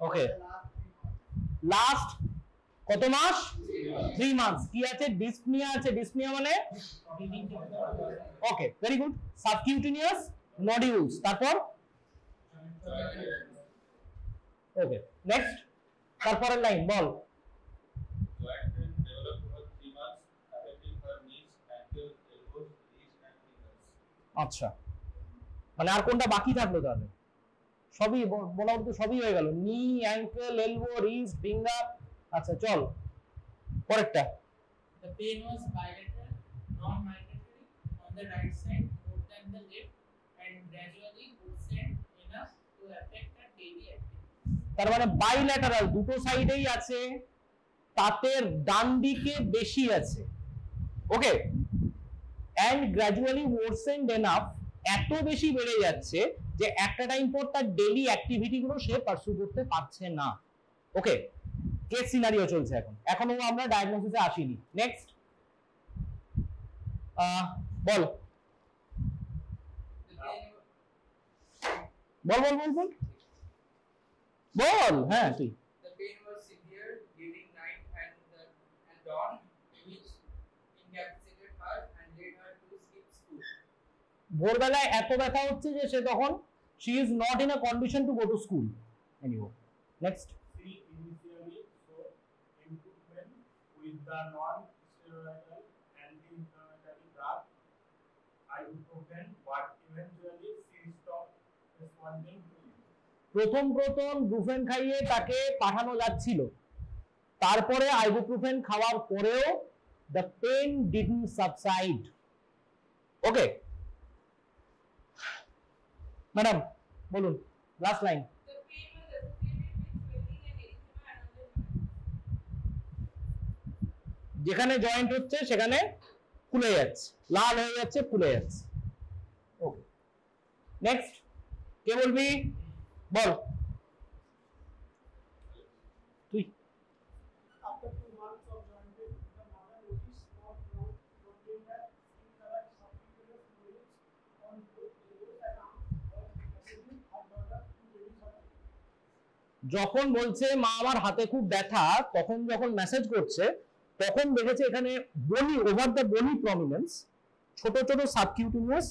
ওকে, last কত মাস? 3 মাস। কি আছে? ডিসপনিয়া আছে। ডিসপনিয়া মানে ওকে, ভেরি গুড। সাবকিউটেনিয়াস নডিউলস, তারপর ওকে, নেক্সট, তারপরের লাইন বল। আচ্ছা, মানে আর কোনটা বাকি থাকলো তাহলে? সবই মোটামুটি সবই হয়ে গেল, নি, অ্যাঙ্কেল, এলবো, রিস্ট, ফিঙ্গার। আচ্ছা চল পরেরটা। The pain was bilateral, non-migratory on the right side more than the left, and gradually worsened enough to affect her daily activity. তার মানে বাইল্যাটারাল, দুটো সাইডেই আছে, তাতে ডান দিকে বেশি আছে। ওকে, and gradually worsened enough, এত বেশি বেড়ে যাচ্ছে যে একটা টাইম পর তার ডেইলি অ্যাক্টিভিটি গুলো সে পারসু করতে পারছে না। ওকে, কেস সিনারিও চলছে এখন, এখনো আমরা ডায়াগনোসিসে আসিনি। নেক্সট বল বল বল বল বল বল। হ্যাঁ তুই। The pain was severe during night and dawn, which incapacitated her and led her to skip school. ভোরবেলায় এত ব্যথা হচ্ছে যে সে তখন she is not in a condition to go to school anymore. Next. She initially showed improvement with the non-steroidal anti-inflammatory drug ibuprofen, but eventually she stopped responding to it. প্রথম Brufen খাইয়ে তাকে পাঠানো যাচ্ছিল, তারপরে আইবুপ্রোফেন খাওয়ার পরেও the pain didn't subside. Okay madam বলুন last line. The pain was associated with swelling and erythema around the joint. যেখানে জয়েন্ট হচ্ছে সেখানে ফুলে যাচ্ছে, লাল হয়ে যাচ্ছে, ফুলে যাচ্ছে। ওকে, নেক্সট কে বলবি? বল তুই। After 2 months of joint pain, the mother noticed small growth, tender skin color, subcutaneous fluids on both elbows and arms, while receiving hot water to reduce her pain. যখন বলছে মা আমার হাতে খুব ব্যথা, তখন যখন মেসেজ করছে তখন দেখেছে এখানে বনি, ওভার দ্য বনি প্রমিনেন্স, ছোট ছোট সাবকিউটেনিয়াস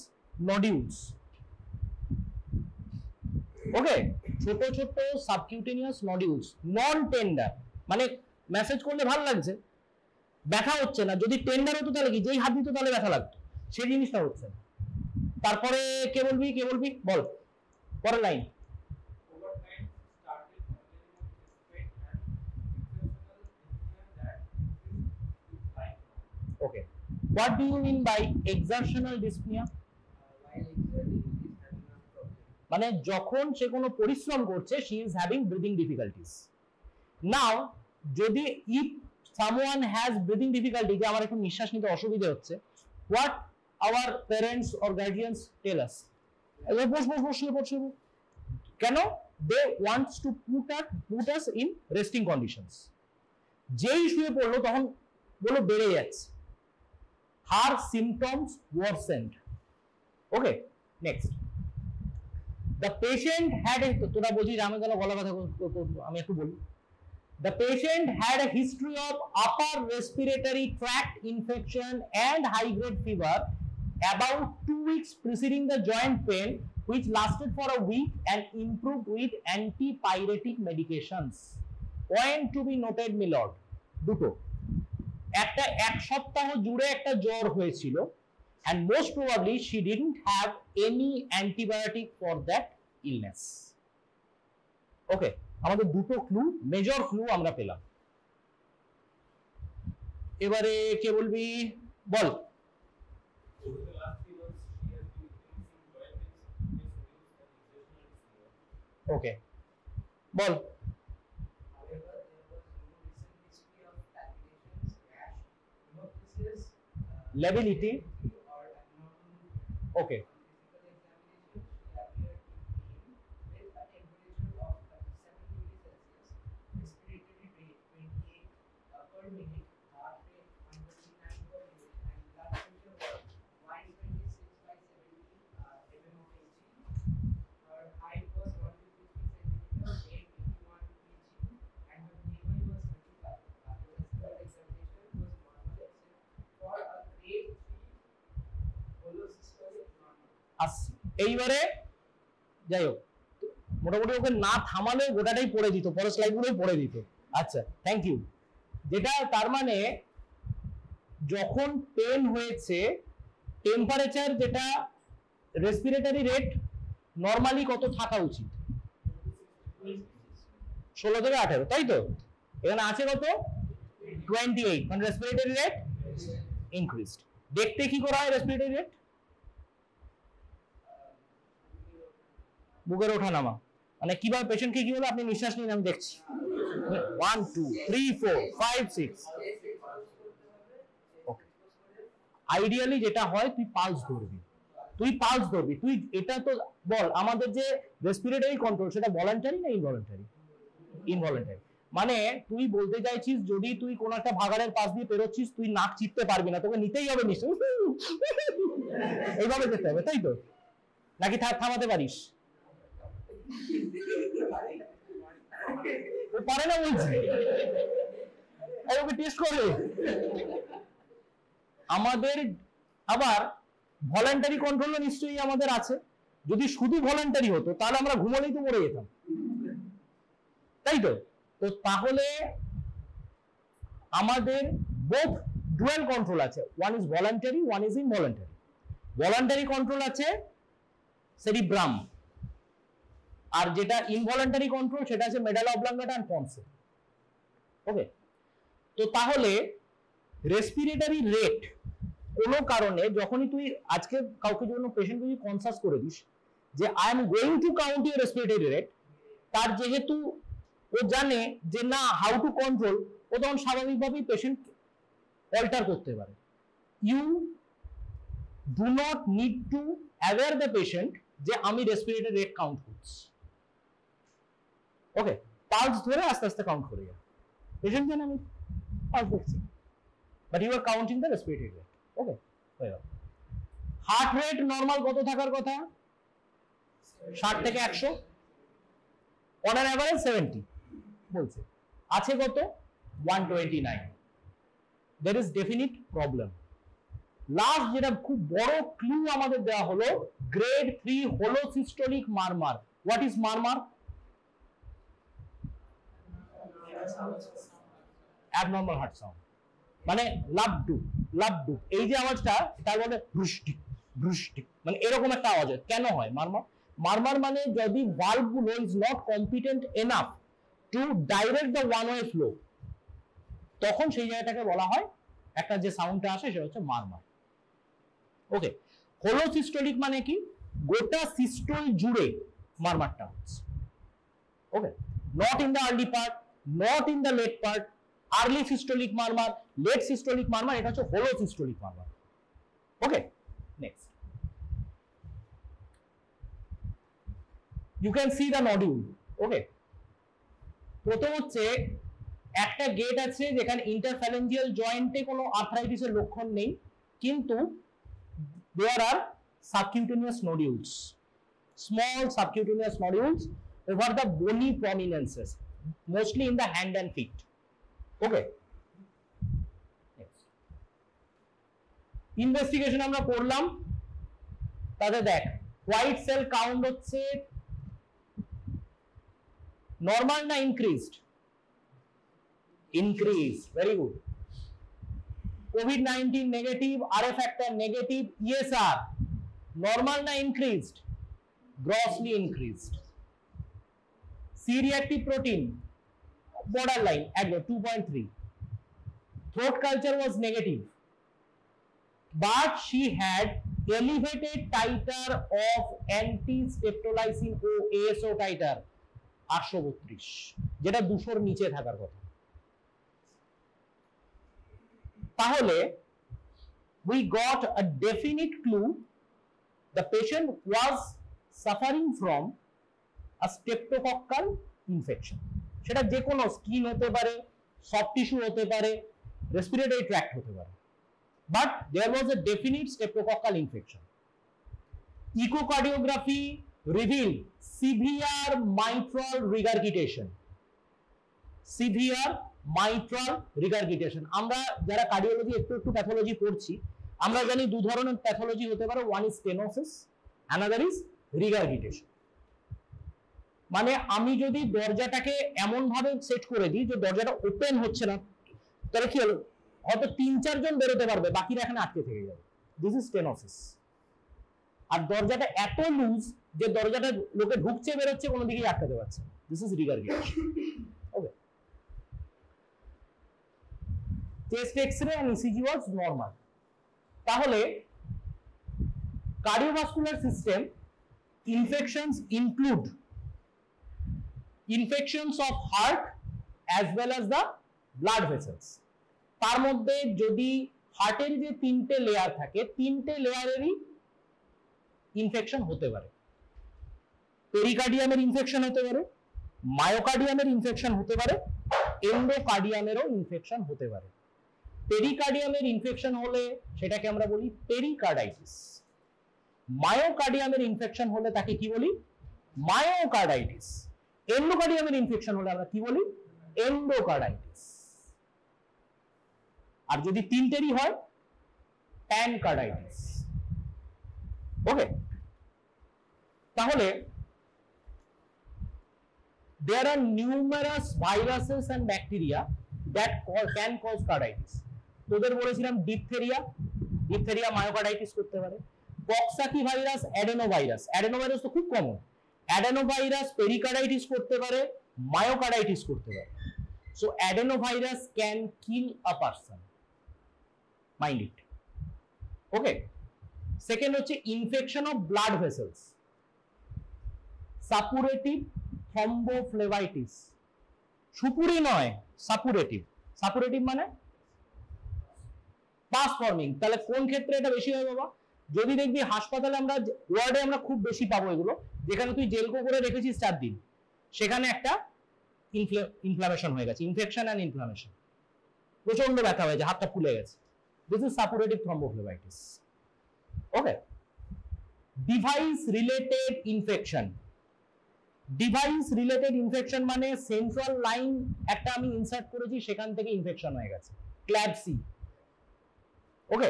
নডিউলস। ওকে, ছোট ছোট সাবকিউটেনিয়াস নডিউলস, নন টেন্ডার, মানে মেসেজ করলে ভালো লাগছে, ব্যথা হচ্ছে না। যদি টেন্ডার হতো তাহলে কি, যেই হাত দিত তাহলে ব্যথা লাগতো, সেই জিনিসটা হচ্ছে না। তারপরে কে বলবি? কে বলবি বল পরের line. Over time, started complaining of sweat and exertional dyspnea that increased with time. Okay, what do you mean by exertional dyspnea? While exerting, she is having a problem. মানে যখন সে কোনো পরিশ্রম করছে she is having breathing difficulties. Now যদি if someone has breathing difficulty, যে আমার একটু নিঃশ্বাস নিতে অসুবিধা হচ্ছে, what our parents or guardians tell us? কেন? they wants to put us in resting conditions. যেই শুয়ে পড়লো তখন বলো বেড়ে যাচ্ছে, her symptoms worsened. Okay, next. The patient had a, তোরা বলছিস আমি গলা কথা আমি একটু বলি। The patient had a history of upper respiratory tract infection and high grade fever about 2 weeks preceding the joint pain, which lasted for a week and improved with antipyretic medications. Point to be noted, my lord. দুটো, একটা এক সপ্তাহ জুড়ে একটা জ্বর হয়েছিল, and most probably she didn't have any antibiotic for that illness. ওকে, আমাদের দুটো ক্লু, মেজর ক্লু আমরা পেলাম। এবারে কে বলবি বল। Over the last 3 months, she has been experiencing joint pains, exertional dyspnea. Okay ball. However, there was no recent history of palpitations, rash, hemoptysis, Lability. or abnormal. Okay, On physical examination, she appeared in pain with a temperature of 37 degrees Celsius, respiratory rate 28 per minute, heart rate 129 per minute, and blood pressure was 126/70 mm of Hg. Her height was 153 cm আসছি। এইবারে যাই হোক, মোটামুটি ওকে না থামালে গোটাটাই পড়ে দিত, পরের স্লাইডগুলোই পড়ে দিত। আচ্ছা, থ্যাংক ইউ। যেটা তার মানে যখন পেন হয়েছে, টেম্পারেচার যেটা রেসপিরেটরি রেট নরমালি কত থাকা উচিত? 16 থেকে 18, তাই তো? এখানে আছে কত? 28, মানে রেসপিরেটরি রেট ইনক্রিজড। দেখতে কি করা হয় রেসপিরেটরি রেট? বুকের ওঠা নামা, মানে কিভাবে পেশেন্টকে কি হলো আপনি নিঃশ্বাস নিন, আমি দেখছি। 1 2 3 4 5 6। আইডিয়ালি যেটা হয় তুই পালস ধরবি, তুই এটা তো বল, আমাদের যে রেসপিরেটরি কন্ট্রোল সেটা ভলান্টারি না ইনভলান্টারি? ইনভলান্টারি। মানে তুই বলতে চাইছিস যদি তুই কোন একটা ভাগাড়ের পাশ দিয়ে পেরোচ্ছিস, তুই নাক চিপতে পারবি না, তোকে নিতেই হবে নিশ্চয়, এইভাবে যেতে হবে, তাই তো? নাকি থামাতে পারিস? ও পারে না বলছি, ওকে টেস্ট করে। আমাদের আবার ভলান্টারি কন্ট্রোলও নিশ্চয়ই আমাদের আছে। যদি শুধু ভলান্টারি হতো তাহলে আমরা ঘুমোলেই তো মরে যেতাম, তাই তো? তো তাহলে আমাদের বোথ ডুয়াল কন্ট্রোল আছে, one is voluntary, one is involuntary. Voluntary control আছে সেরিব্রাম, আর যেটা ইনভলান্টারি কন্ট্রোল সেটা আছে মেডালা অবলাঙ্গাটা এন্ড পন্স। ওকে, তো তাহলে রেসপিরেটরি রেট কোনো কারণে যখনই তুই আজকে কাউকে জন্য পেশেন্ট যদি কনসাস করে দিস যে I am going to count your respiratory rate, তার যেহেতু ও জানে যে না হাউ টু কন্ট্রোল, ও তখন স্বাভাবিকভাবেই পেশেন্ট অল্টার করতে পারে। You do not need to aware the patient যে আমি রেসপিরেটরি রেট কাউন্ট করছি। ওকে, পালস ধরে আস্তে আস্তে কাউন্ট করে যাও, পেশেন্ট জানে আমি পালস দেখছি, but you are counting the respiratory rate. Okay, heart rate normal কত থাকার কথা? 60 থেকে 100, অন অ্যান অ্যাভারেজ 70 বলছে, আছে কত? 129। there is definite problem। Last যেটা খুব বড় ক্লু আমাদের দেওয়া হলো, grade 3 holosystolic murmur. What is murmur? Abnormal heart sound, মানে লাবডু, এই যে আওয়াজটা তার বলে বৃষ্টি বৃষ্টি, মানে এরকম একটা আওয়াজ হয়। কেন হয় মারমার? মানে যদি ভালভ গুলো is not competent enough to direct the one way flow, তখন সেই জায়গাটাকে বলা হয়, একটা যে সাউন্ডটা আসে সেটা হচ্ছে মারমার। ওকে, হোলোসিস্টোলিক মানে কি? গোটা সিস্টোল জুড়ে মারমারটা হচ্ছে। Okay, not in the early part, not in the late part. Early systolic murmur, late systolic murmur, এটা হচ্ছে holosystolic murmur. Okay, next you can see the nodule. Okay, প্রথম হচ্ছে একটা গেট আছে যেখানে ইন্টারফ্যালেঞ্জিয়াল জয়েন্টে কোনো আর্থ্রাইটিসের লক্ষণ নেই, কিন্তু there are subcutaneous nodules, small subcutaneous nodules over the bony prominences, mostly in the hand and feet. Okay, next investigation আমরা করলাম, তাতে দেখ হোয়াইট সেল কাউন্ট হচ্ছে নরমাল না increased? Increase, very good. COVID-19 negative, RA factor negative, ESR normal না increased? Grossly increased. C-reactive protein borderline একদম 2.3. Throat culture was negative, but she had elevated titer of anti-streptolysin O ASO titer 832, যেটা 200 নিচে থাকার কথা। তাহলে we got a definite clue the patient was suffering from a streptococcal infection। সেটা যে কোনো skin হতে পারে, সফট টিস্যু হতে পারে, রেসপিরেটরি ট্র্যাক্ট হতে পারে, but there was a definite streptococcal infection. Echocardiography revealed severe mitral regurgitation. Severe mitral regurgitation, আমরা যারা কার্ডিওলজি একটু প্যাথোলজি পড়ছি আমরা জানি দু ধরনের প্যাথোলজি হতে পারে, one is stenosis another is regurgitation. মানে আমি যদি দরজাটাকে এমন ভাবে সেট করে দিই যে দরজাটা ওপেন হচ্ছে না, তাহলে কি হলো, হয়তো 3-4 জন বেরোতে পারবে, বাকিরা এখানে আটকে থেকে যাবে। This is stenosis. আর দরজাটা এত লুজ যে দরজাটা লোকে ঢুকছে বেরোচ্ছে কোনো দিকেই আটকাতে পারছে, this is regurgitation. Okay, chest X ray and ECG was normal. তাহলে cardiovascular system infections include infections of heart as well as the blood vessels. তার মধ্যে যদি হার্টের যে 3টে লেয়ার থাকে, 3টে লেয়ারেরই ইনফেকশন হতে পারে। পেরিকার্ডিয়ামের ইনফেকশন হতে পারে, মায়োকার্ডিয়ামের ইনফেকশন হতে পারে, এন্ডোকার্ডিয়ামেরও ইনফেকশন হতে পারে। পেরিকার্ডিয়ামের ইনফেকশন হলে সেটাকে আমরা বলি পেরিকার্ডাইটিস। মায়োকার্ডিয়ামের ইনফেকশন হলে তাকে কি বলি, মায়োকার্ডাইটিস। এন্ডোকার্ডিয়ামের ইনফেকশন হলে আমরা কি বলি, এন্ডোকার্ডাইটিস। আর যদি 3টেরই হয়, প্যানকার্ডাইটিস। ওকে, তাহলে there are numerous viruses and bacteria that can cause carditis. তোদের বলেছিলাম ডিপথেরিয়া মায়োকার্ডাইটিস করতে পারে। পক্সাকি ভাইরাস, অ্যাডেনোভাইরাস তো খুব কমন, অ্যাডেনোভাইরাস পেরিকার্ডাইটিস করতে পারে, মায়োকার্ডাইটিস করতে পারে। So adenovirus can kill a person, mind it. Okay, second হচ্ছে infection of blood vessels, suppurative thrombophlebitis. সুপুরি নয়, সাপুরেটিভ। সাপুরেটিভ মানে পাস ফর্মিং। তাহলে কোন ক্ষেত্রে এটা বেশি হয় বাবা? যদি দেখবি হাসপাতালে আমরা ওয়ার্ডে আমরা খুব বেশি পাবো এগুলো, যেখানে তুই জেলকো করে রেখেছিস 4 দিন, সেখানে একটা ইনফ্লামেশন হয়ে গেছে, ইনফেকশন এন্ড ইনফ্লামেশন, প্রচন্ড ব্যথা হয়েছে, হাতটা ফুলে গেছে। This is suppurative thrombophlebitis. Okay, device related infection. Device related infection মানে সেন্ট্রাল লাইন একটা আমি ইনসার্ট করেছি, সেখান থেকে ইনফেকশন হয়ে গেছে, CLABSI. Okay,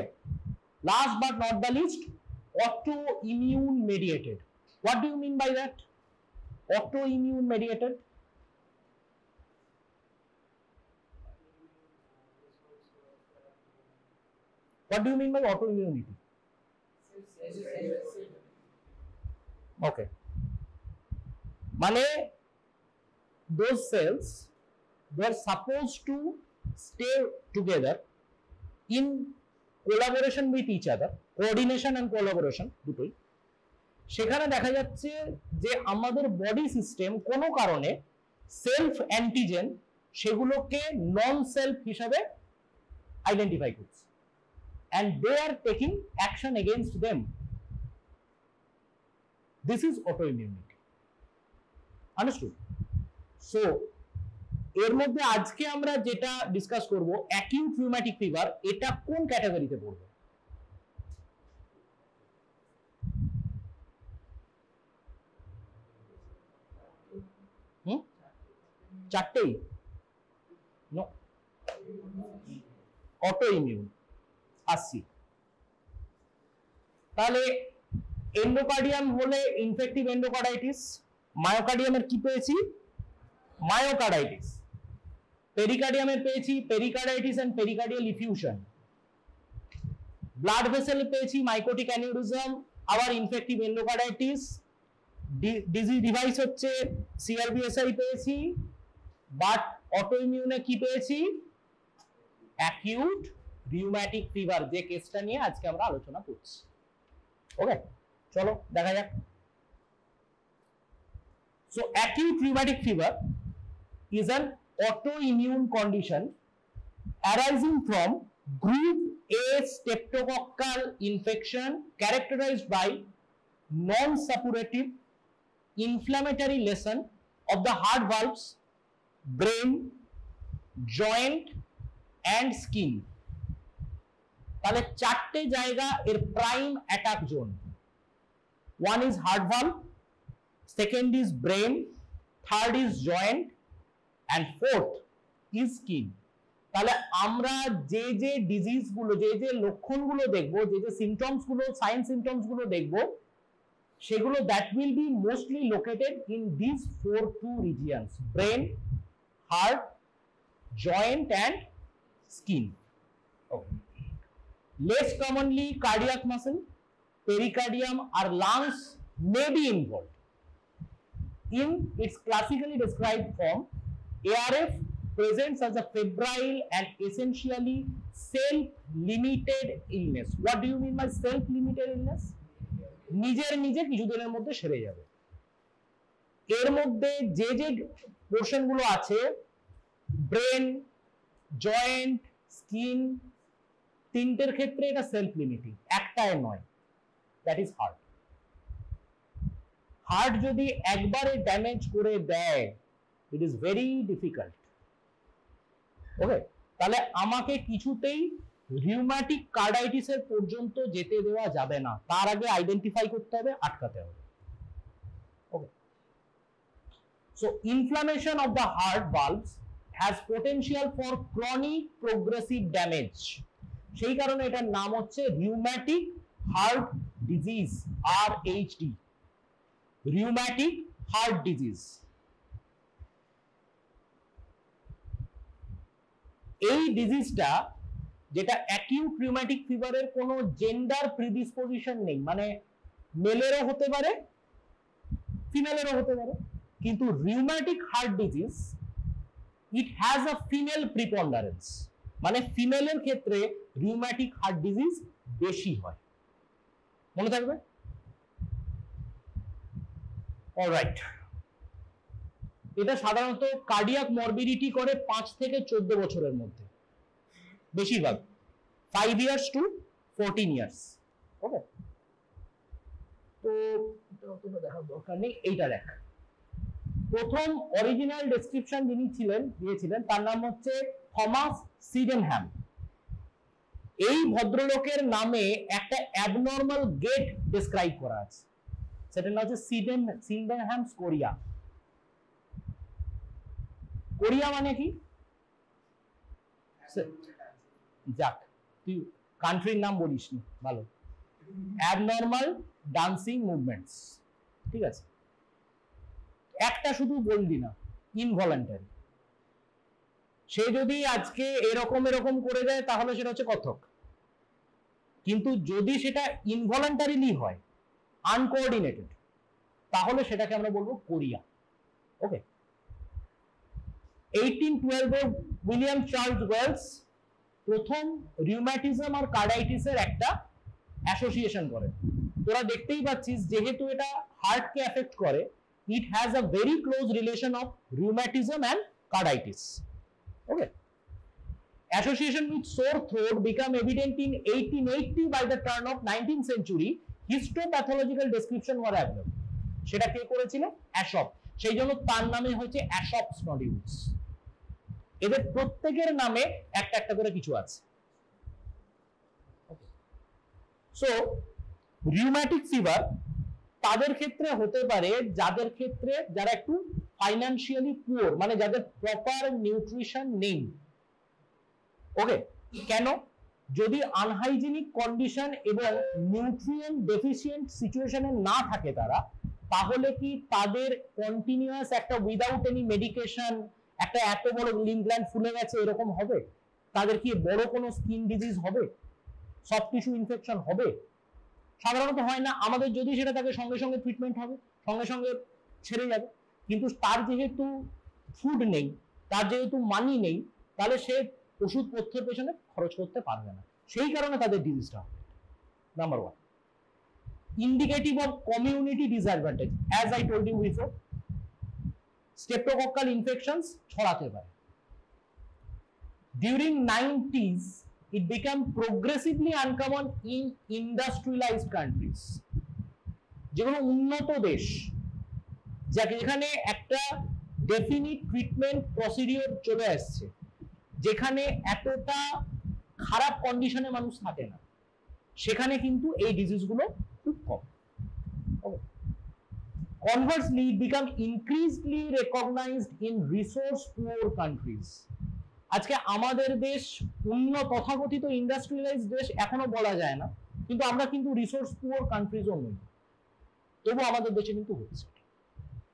last but not the least, autoimmune mediated. What do you mean by that? Autoimmune mediated? What do you mean by autoimmunity? Okay, মানে those cells, they are supposed to stay together in collaboration with each other, coordination and collaboration দুটোই। সেখানে দেখা যাচ্ছে যে আমাদের body system কোনো কারণে self antigen সেগুলোকে নন সেলফ হিসাবে আইডেন্টিফাই করছে, and they are taking action against them. This is autoimmunity. Understood? So এর মধ্যে আজকে আমরা যেটা ডিসকাস করব, অ্যাকিউট রিউম্যাটিক ফিভার, এটা কোন ক্যাটাগরিতে পড়বে? চারটেই? No, autoimmune. আসছি, তাহলে এন্ডোকার্ডিয়াম হলে ইনফেক্টিভ এন্ডোকার্ডাইটিস, মায়োকার্ডিয়ামের কি পেয়েছি, মায়োকার্ডাইটিস, পেরিকার্ডিয়ামের পেয়েছি pericarditis and pericardial effusion, blood vessel পেয়েছি মাইকোটিক অ্যানিউরিজম, আবার ইনফেক্টিভ এন্ডোকার্ডাইটিস, ডিজিজ ডিভাইস হচ্ছে সিআরবিএসআই পেয়েছি, বাট অটোইমিউনে কি পেয়েছি, অ্যাকিউট রিউম্যাটিক ফিভার, যে কেসটা নিয়ে আজকে আমরা আলোচনা করছি। ওকে, চলো দেখা যাক। So acute rheumatic fever is an autoimmune condition arising from group A streptococcal infection characterized by non-suppurative inflammatory lesion of the heart valves, brain, joint and skin. তাহলে চারটে জায়গা এর prime attack zone. One is heart valve, second is brain, third is joint and fourth is skin. তাহলে আমরা যে যে disease গুলো, যে যে লক্ষণগুলো দেখবো, যে যে সিমটমস গুলো, সাইন সিমটমস গুলো দেখবো, সেগুলো that will be mostly located in these 4 regions: brain, heart, joint and skin. Okay. Less commonly, cardiac muscle, pericardium or lungs may be involved. In its classically described form, ARF presents as a febrile and essentially self-limited illness. What do you mean by self-limited illness? নিজের নিজে কিছুদিনের মধ্যে সেরে যাবে। এর মধ্যে যে যে পোর্শন গুলো আছে, ব্রেন, জয়েন্ট, স্কিন, তিনটের ক্ষেত্রে এটা সেলফ লিমিটিং, একটাই নয়, দ্যাট ইজ হার্ট। হার্ট যদি একবারে ড্যামেজ করে দেয়, ইট ইজ ভেরি ডিফিকাল্ট। ওকে, তাহলে আমাকে কিছুতেই রিউম্যাটিক কার্ডাইটিসের পর্যন্ত যেতে দেওয়া যাবে না, তার আগে আইডেন্টিফাই করতে হবে, আটকাতে হবে। Okay, so inflammation of the heart valves has potential for chronic progressive damage. সেই কারণে এটার নাম হচ্ছে rheumatic heart disease, RHD, rheumatic heart disease. এই ডিজিজটা, যেটা অ্যাকিউট রিউম্যাটিক ফিভারের কোনো জেন্ডার প্রিডিসপোজিশন নেই, মানে মেলেরও হতে পারে ফিমেলেরও হতে পারে, কিন্তু rheumatic heart disease it has a female preponderance, মানে ফিমেলের ক্ষেত্রে রিউম্যাটিক হার্ট ডিজিজ বেশি হয়, মনে থাকবে। অলরাইট, এটা সাধারণত কার্ডিয়াক মরবিডিটি করে 5 থেকে 14 বছরের মধ্যে, বেশিরভাগ 5 years to 14 years। ওকে, তো এটা দেখার দরকার নেই, এইটা দেখ। প্রথম অরিজিনাল ডেসক্রিপশন যিনি দিয়েছিলেন তার নাম হচ্ছে থমাস সিডেনহ্যাম। এই ভদ্রলোকের নামে একটা অ্যাবনর্মাল গেট ডেসক্রাইব করা আছে, সেটার নাম হচ্ছে সিডেনহ্যাম স্কোরিয়া। কোরিয়া মানে কি? যাক, তুই কান্ট্রির নাম বলিস নি, ভালো। অ্যাবনর্মাল ডান্সিং মুভমেন্টস, ঠিক আছে। একটা শুধু বললি না, ইনভলান্টারি। সে যদি আজকে এরকম এরকম করে দেয় তাহলে সেটা হচ্ছে কত্থক, কিন্তু যদি সেটা ইনভলান্টারিলি হয়, আনকোঅর্ডিনেটেড, তাহলে সেটাকে আমরা বলবো কোরিয়া। ওকে, 1812-এ উইলিয়াম চার্লস ওয়েলস প্রথম রিউম্যাটিজম আর কার্ডাইটিসের একটা অ্যাসোসিয়েশন করেন। তোরা দেখতেই পাচ্ছিস, যেহেতু এটা হার্টকে এফেক্ট করে, it has a very close relation of rheumatism and carditis. Okay, association with sore throat became evident in 1880. By the turn of 19th century, histopathological description were available. সেটা কে করেছিল? অ্যাশপ। সেই জন্য তার নামে হচ্ছে অ্যাশপস নডিউলস। এদের প্রত্যেকের নামে একটা একটা করে কিছু আছে। সো রিউম্যাটিক ফিভার তাদের ক্ষেত্রে হতে পারে যাদের ক্ষেত্রে যারা একটু ফাইন্যান্সিয়ালি পুয়ার, মানে যাদের প্রপার নিউট্রিশন নেই। ওকে, কেন? যদি আনহাইজিনিক কন্ডিশন এবং নিউট্রিয়েন্ট ডেফিসিয়েন্ট সিচুয়েশনে না থাকে তারা, তাহলে কি তাদের কন্টিনিউয়াস একটা উইদাউট এনি মেডিকেশন একটা এত বড় লিম্ফ গ্ল্যান্ড ফুলে গেছে এরকম হবে? তাদের কি বড় কোনো স্কিন ডিজিজ হবে? সফট টিস্যু ইনফেকশন হবে? সাধারণত হয় না। আমাদের যদি সেটা থাকে সঙ্গে সঙ্গে ট্রিটমেন্ট হবে, সঙ্গে সঙ্গে ছেড়ে যাবে, কিন্তু তার যেহেতু ফুড নেই, তার যেহেতু মানি নেই, তাহলে সে ওষুধপত্রের পেছনে খরচ করতে পারবে না, সেই কারণে তাদের ডিজিজটা হবে। Number 1, indicative of community disadvantage, as I told you before, streptococcal infections ছড়াতে পারে। During 90s it became progressively uncommon in industrialized countries, যেগুলো উন্নত দেশ, যেখানে একটা ডেফিনিট ট্রিটমেন্ট প্রসিডিওর চলে আসছে, যেখানে এতটা খারাপ কন্ডিশনে মানুষ থাকে না, সেখানে কিন্তু এই ডিজিজগুলো খুব কম। Conversely, it became increasingly recognized in resource poor countries. আজকে আমাদের দেশ তথাকথিত ইন্ডাস্ট্রিয়ালাইজড দেশ এখনো বলা যায় না, কিন্তু আমরা কিন্তু রিসোর্স পুয়ার কান্ট্রিজও নই। তবু আমাদের দেশে কিন্তু হচ্ছে।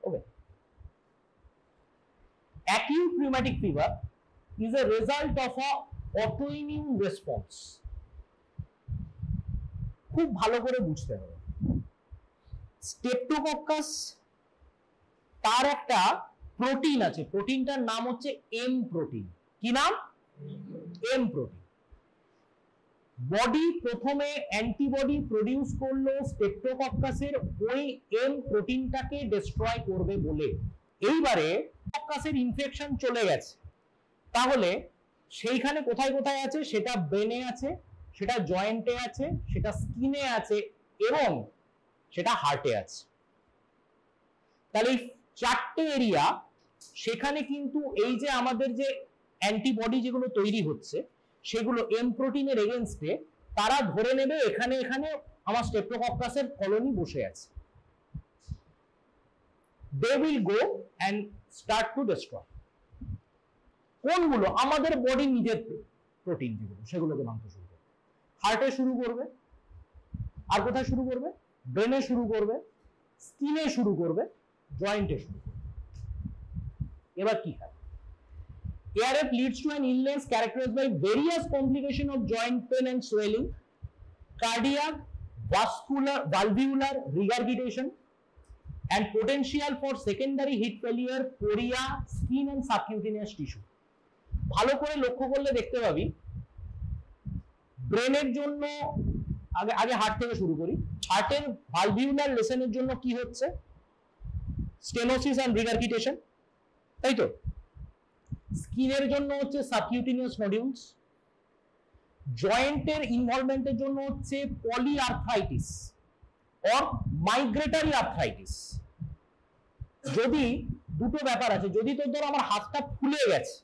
ওকে, acute rheumatic fever is a result of a autoimmune response. খুব ভালো করে বুঝতে হবে, স্টেপ্টোকক্কাস তার একটা প্রোটিন আছে, প্রোটিনটার নাম হচ্ছে এম প্রোটিন। কি নাম? M protein. বডি প্রথমে অ্যান্টিবডি প্রডিউস করলো স্টেপ্টোকক্কাসের ওই এম প্রোটিনটাকে ডিস্ট্রয় করবে বলে। এইবারে কক্কাসের ইনফেকশন চলে গেছে, তাহলে সেইখানে কোথায় কোথায় আছে? সেটা ব্রেনে আছে, সেটা জয়েন্টে আছে, সেটা স্কিনে আছে এবং সেটা হার্টে আছে। তাহলে এই চারটে এরিয়া, সেখানে কিন্তু এই যে আমাদের যে অ্যান্টিবডি যেগুলো তৈরি হচ্ছে সেগুলো এম প্রোটিনের এগেনস্টে তারা ধরে নেবে এখানে এখানে আমার স্টেপ্টোকক্কাসের কলোনি বসে আছে। they will go and start to destroy কোনগুলো? আমাদের বডি নিজের প্রোটিন যেগুলো সেগুলোকে ভাঙতে শুরু করবে। হার্টে শুরু করবে, আর কোথায় শুরু করবে? ব্রেনে শুরু করবে, স্কিনে শুরু করবে, জয়েন্টে শুরু করবে। এবার কি হয়? ARF leads to an illness characterized by various complications of joint pain and swelling, cardiac, vascular, valvular regurgitation, and potential for secondary heat failure, chorea, skin and subcutaneous tissue. ভালো করে লক্ষ্য করলে দেখতে পাবি ব্রেনের জন্য আগে আগে হার্ট থেকে শুরু করি। হার্টের ভালভিউলার লেসনের জন্য কি হচ্ছে? স্টেনোসিস এন্ড রিগার্গিটেশন, তাই তো? স্কিনের জন্য হচ্ছে সাবকিউটেনিয়াস নোডিউলস, জয়েন্টের ইনভলভমেন্টের জন্য হচ্ছে পলিআর্থ্রাইটিস অর মাইগ্রেটরি আর্থ্রাইটিস। যদি দুটো ব্যাপার আছে, যদি তোর ধর আমার হাতটা ফুলে গেছে,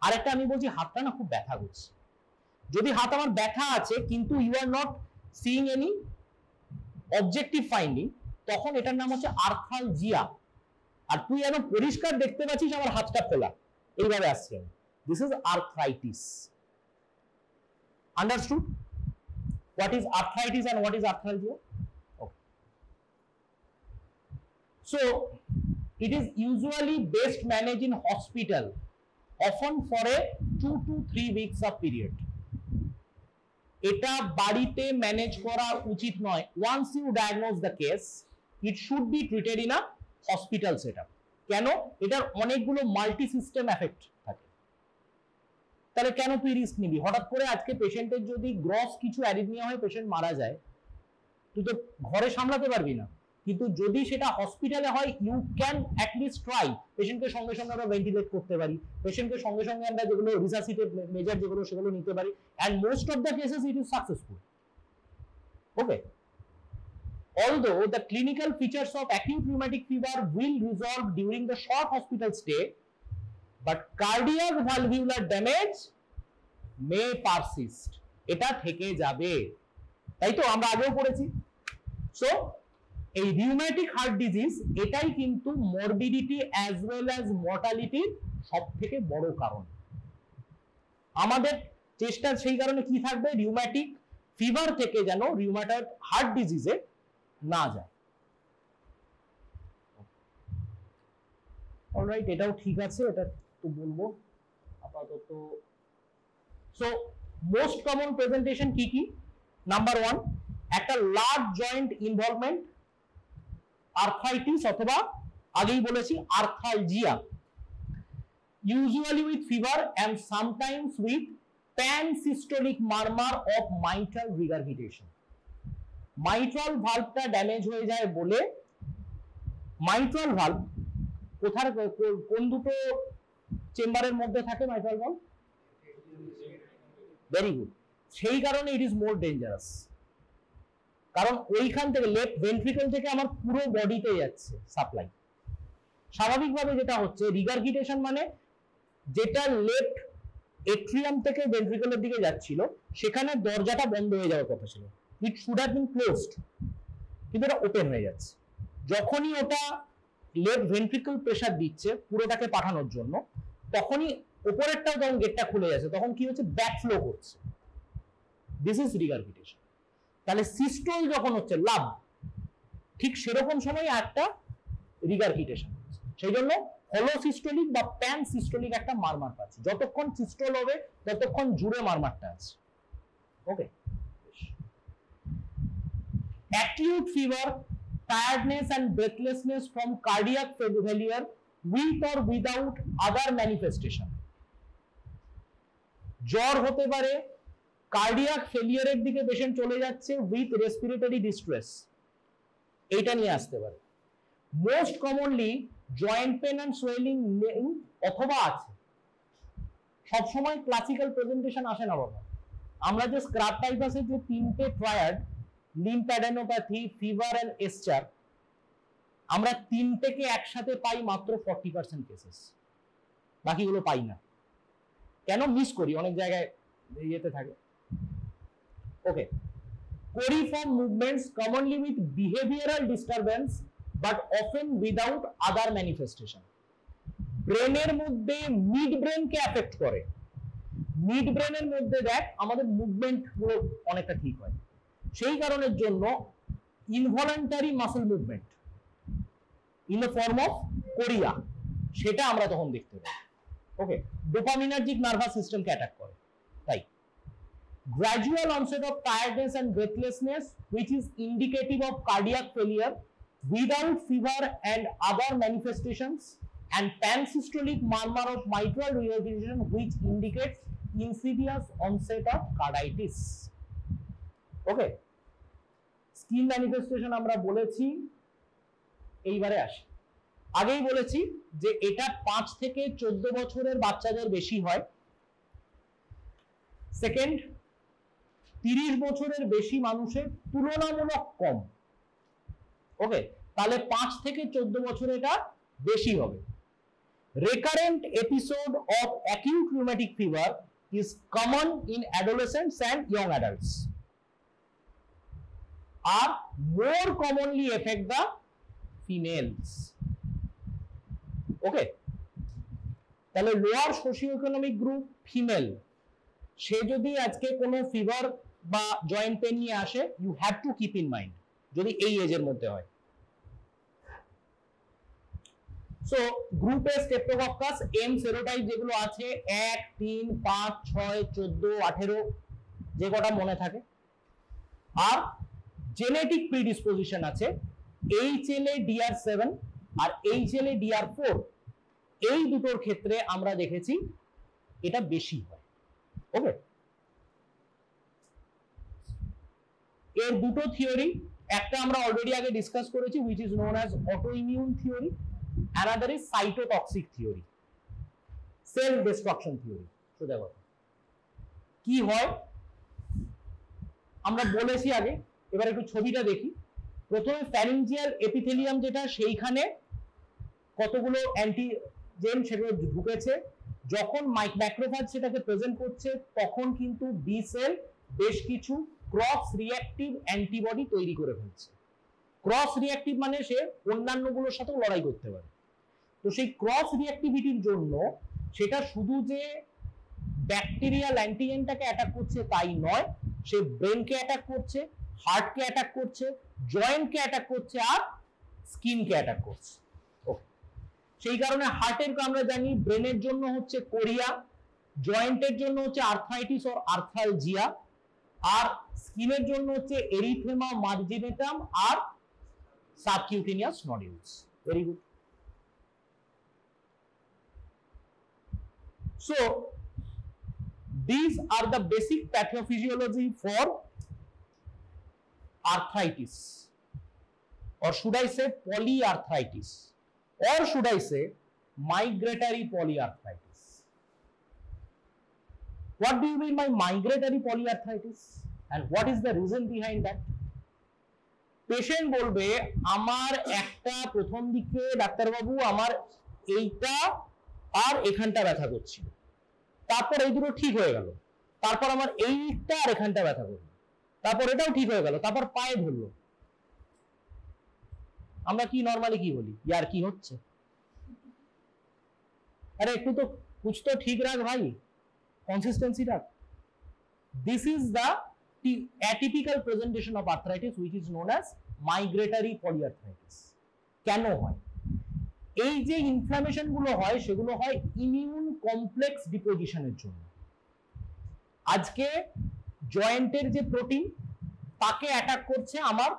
আর একটা আমি বলছি হাতটা না খুব ব্যথা করছে, যদি হাত আমার ব্যথা আছে কিন্তু you are not seeing any objective finding, তখন এটার নাম হচ্ছে আর্থালজিয়া। আর তুই একদম পরিষ্কার দেখতে পাচ্ছিস আমার হাতটা খোলা, এইভাবে আসছে, this is arthritis. Understood what is arthritis and what is arthralgia? So it is usually best managed in hospital, often for a 2 to 3 weeks of period. এটা বাড়িতে ম্যানেজ করা উচিত নয়। once you diagnose the case, it should be treated in a hospital setup. কেন? এটার অনেকগুলো multi system effect থাকে। তাহলে কেন তুই রিস্ক নিবি? হঠাৎ করে আজকে পেশেন্টের যদি গ্রস কিছু অ্যারিথমিয়া হয়, পেশেন্ট মারা যায়, তুই তো ঘরে সামলাতে পারবি না। কিন্তু যদি সেটা হসপিটালে হয়, ইউ ক্যান অ্যাটলিস্ট ট্রাই। পেশেন্টকে সঙ্গে সঙ্গে আমরা ভেন্টিলেট করতে পারি, পেশেন্টকে সঙ্গে সঙ্গে আমরা যেগুলো রিসাসিটেট মেজার যেগুলো সেগুলো নিতে পারি, and most of the cases it is successful. Okay, although the clinical features of acute rheumatic fever will resolve during the short hospital stay, but cardiac valvular damage may persist. এটা থেকে যাবে, তাই তো আমরা আগেও পড়েছি। সো এই rheumatic heart disease এটাই কিন্তু মরবিডিটি অ্যাজ ওয়েল অ্যাজ মর্টালিটির সব থেকে বড় কারণ। আমাদের চেষ্টা সেই কারণে কি থাকবে? রিউম্যাটিক ফিভার থেকে যেন রিউম্যাটয়েড হার্ট ডিজিজে না যায়। অলরাইট, এটাও ঠিক আছে, এটা তো বলবো আপাতত। সো মোস্ট কমন প্রেজেন্টেশন কি কি? নাম্বার 1, একটা লার্জ জয়েন্ট ইনভলভমেন্ট, আর্থ্রাইটিস অথবা আগেই বলেছি আর্থালজিয়া, usually with fever and sometimes with pansystolic murmur of mitral regurgitation. Mitral ভালভটা ড্যামেজ হয়ে যায় বলে, মাইট্রাল ভালভ কোন দুটো চেম্বারের মধ্যে থাকে? Mitral valve, very good. সেই কারণে ইট ইজ মোর ডেঞ্জারাস, কারণ ওইখান থেকে লেফট ভেন্ট্রিকল থেকে আমার পুরো বডিতে যাচ্ছে সাপ্লাই। স্বাভাবিকভাবে যেটা হচ্ছে রিগার্গিটেশন মানে যেটা লেফট এট্রিয়াম থেকে ভেন্ট্রিকলের দিকে যাচ্ছিল, সেখানে দরজাটা বন্ধ হয়ে যাওয়ার কথা ছিল, it should have been closed, কিন্তু এটা ওপেন হয়ে যাচ্ছে। যখনই ওটা লেফট ভেন্ট্রিকল প্রেসার দিচ্ছে পুরোটাকে পাঠানোর জন্য, তখনই উপরেরটাও যখন গেটটা খুলে যাচ্ছে, তখন কি হচ্ছে? ব্যাকফ্লো করছে, দিস ইজ রিগার্গিটেশন। তাহলে সিস্টোল যখন হচ্ছে লাভ, ঠিক সেরকম সময় একটা রিগারগিটেশন, সেই জন্য হলো সিস্টোলিক বা প্যান সিস্টোলিক একটা মারমার পাচ্ছি। যতক্ষণ সিস্টোল হবে ততক্ষণ জুড়ে মারমারটা আছে। ওকে, acute fever, tiredness and breathlessness from cardiac failure with or without other manifestation. জ্বর হতে পারে, কার্ডিয়াক ফেলিয়ারের দিকে পেশেন্ট চলে যাচ্ছে উইথ রেসপিরেটরি ডিস্ট্রেস, এইটা নিয়ে আসতে পারে। Most commonly joint pain and swelling নেই অথবা আছে, সবসময় ক্লাসিক্যাল প্রেজেন্টেশন আসে না বাবা। আমরা যে স্ক্রাব টাইপাসের যে তিনটে triad, lymphadenopathy, fever and eschar, আমরা তিনটেকে একসাথে পাই মাত্র 40% কেসেস, বাকিগুলো পাই না। কেন মিস করি? অনেক জায়গায় ইয়েতে থাকে। Okay, choreiform movements commonly with behavioural disturbance but often without other manifestation. ব্রেনের মধ্যে মিড ব্রেনকে অ্যাফেক্ট করে, মিড ব্রেনের মধ্যে দেখ আমাদের মুভমেন্ট গুলো অনেকটা ঠিক হয়, সেই কারণের জন্য involuntary muscle movement in the form of chorea, সেটা আমরা তখন দেখতে পাই। ওকে, ডোপামিনার্জিক নার্ভাস সিস্টেমকে অ্যাটাক করে। তাই gradual onset of tiredness and breathlessness which is indicative of cardiac failure without fever and other manifestations, and pansystolic murmur of mitral regurgitation which indicates insidious onset of carditis. Okay, skin manifestation আমরা বলেছি, এইবারে আসি। আগেই বলেছি যে এটা 5 থেকে 14 বছরের বাচ্চাদের বেশি হয়। সেকেন্ড, 30 বছরের বেশি মানুষের তুলনামূলক কম। ওকে, তাহলে 5 থেকে 14 বছরে এটা বেশি হবে। Recurrent episode of acute rheumatic fever is common in adolescents and young adults are more commonly affect the females. Okay, তাহলে lower socio economic group female, সে যদি আজকে কোনো ফিভার বা জয়েন্ট পেন নিয়ে আসে, you have to keep in mind যদি এই এজের মধ্যে হয়। সো গ্রুপে স্ট্রেপ্টোকক্কাস এম সেরোটাইপ যেগুলো আছে 1, 3, 5, 6, 14, 18 যে কটা মনে থাকে, আর জেনেটিক প্রিডিসপোজিশন আছে HLA DR7 আর HLA DR4, এই দুটোর ক্ষেত্রে আমরা দেখেছি এটা বেশি হয়। ওকে, এর দুটো থিওরি, একটা আমরা অলরেডি আগে ডিসকাস করেছি which is known as autoimmune theory, another is cytotoxic theory, cell destruction theory। সোজা কথা কি হয় আমরা বলেছি আগে, এবার একটু ছবিটা দেখি। প্রথমে ফ্যারিঞ্জিয়াল এপিথেলিয়াম যেটা, সেইখানে কতগুলো অ্যান্টিজেন সেগুলো ঢুকেছে, যখন ম্যাক্রোফাজ সেটাকে প্রেজেন্ট করছে তখন কিন্তু বি সেল বেশ কিছু ক্রস রিঅ্যাক্টিভ অ্যান্টিবডি তৈরি করে ফেলছে। ক্রস রিঅ্যাক্টিভ মানে সে অন্যান্যগুলোর সাথেও লড়াই করতে পারে। তো সেই ক্রস রিঅ্যাক্টিভিটির জন্য সেটা শুধু যে ব্যাকটেরিয়াল অ্যান্টিজেনটাকে অ্যাটাক করছে তাই নয়, সে ব্রেনকে অ্যাটাক করছে, হার্টকে অ্যাটাক করছে, জয়েন্টকে অ্যাটাক করছে, আর স্কিনকে অ্যাটাক করছে। ওকে, সেই কারণে হার্টের আমরা জানি ব্রেনের জন্য হচ্ছে কোরিয়া, জয়েন্টের জন্য হচ্ছে আর্থ্রাইটিস অর আর্থ্রালজিয়া, আর স্কিনের জন্য হচ্ছে এরিথেমা মার্জিনেটাম আর subcutaneous nodules. Very good. So these are the basic pathophysiology for arthritis, or should I say polyarthritis, or should I say migratory polyarthritis. What do you mean by migratory polyarthritis and what is the reason behind that? Patient বলবে আমার একটা প্রথম দিকে ডাক্তারবাবু আমার এইটা আর এখানটা ব্যথা করছিল, তারপর এই দুটো ঠিক হয়ে গেল, তারপর আমার এইটা আর এখানটা ব্যথা করলো, তারপর এটাও ঠিক হয়ে গেল, তারপর পায়ে ধরলো। আমরা কি নরমালি কি বলি, ইয়ার কি হচ্ছে, আরে একটু তো কুছ তো ঠিক রাখ ভাই, কনসিস্টেন্সি রাখ। This is the atypical presentation of arthritis which is known as migratory polyarthritis. কেন হয়? এই যে ইনফ্লামেশন গুলো হয় সেগুলো হয় ইমিউন কমপ্লেক্স ডিপোজিশনের জন্য। আজকে জয়েন্টের যে প্রোটিন তাকে অ্যাটাক করছে আমার